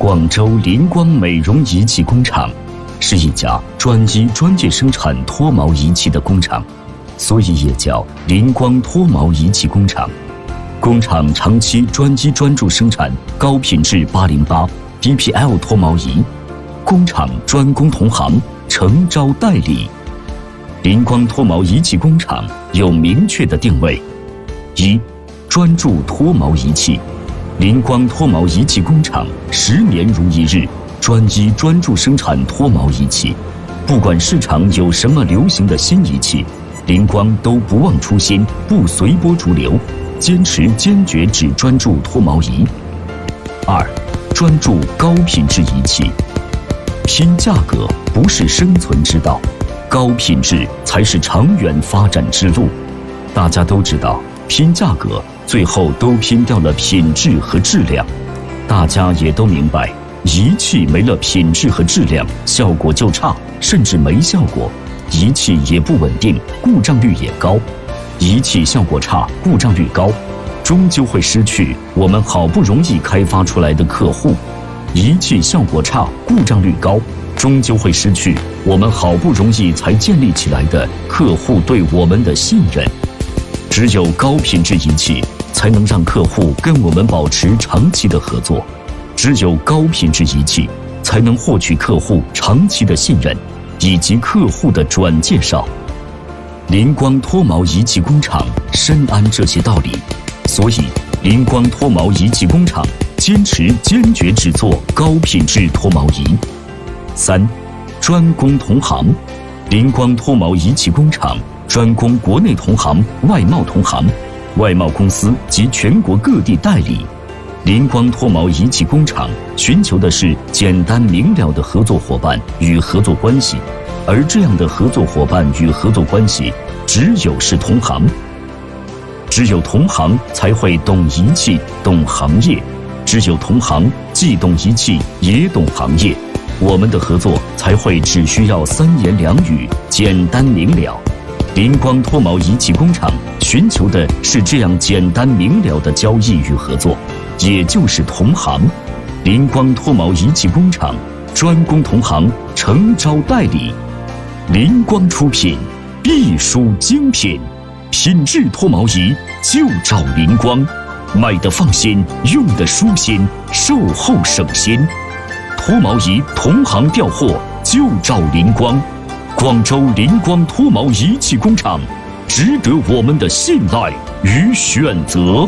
广州林光美容仪器工厂是一家专一专业生产脱毛仪器的工厂，所以也叫林光脱毛仪器工厂。工厂长期专一专注生产高品质808 BPL 脱毛仪，工厂专供同行，诚招代理。林光脱毛仪器工厂有明确的定位：一、专注脱毛仪器。林光脱毛仪器工厂10年如一日，专一专注生产脱毛仪器。不管市场有什么流行的新仪器，林光都不忘初心，不随波逐流，坚决只专注脱毛仪。2、专注高品质仪器。拼价格不是生存之道，高品质才是长远发展之路。大家都知道，拼价格最后都拼掉了品质和质量。大家也都明白，仪器没了品质和质量，效果就差，甚至没效果，仪器也不稳定，故障率也高。仪器效果差，故障率高，终究会失去我们好不容易开发出来的客户。仪器效果差，故障率高，终究会失去我们好不容易才建立起来的客户对我们的信任。只有高品质仪器才能让客户跟我们保持长期的合作，只有高品质仪器才能获取客户长期的信任以及客户的转介绍。林光脱毛仪器工厂深谙这些道理，所以林光脱毛仪器工厂坚决只做高品质脱毛仪。3、专供同行。林光脱毛仪器工厂专供国内同行、外贸同行、外贸公司及全国各地代理。林光脱毛仪器工厂寻求的是简单明了的合作伙伴与合作关系，而这样的合作伙伴与合作关系只有是同行。只有同行才会懂仪器、懂行业，只有同行既懂仪器也懂行业，我们的合作才会只需要3言2语，简单明了。林光脱毛仪器工厂寻求的是这样简单明了的交易与合作，也就是同行。林光脱毛仪器工厂专供同行，诚招代理。林光出品，必属精品，品质脱毛仪就找林光，买的放心，用的舒心，售后省心。脱毛仪同行调货就找林光，广州林光脱毛仪器工厂，值得我们的信赖与选择。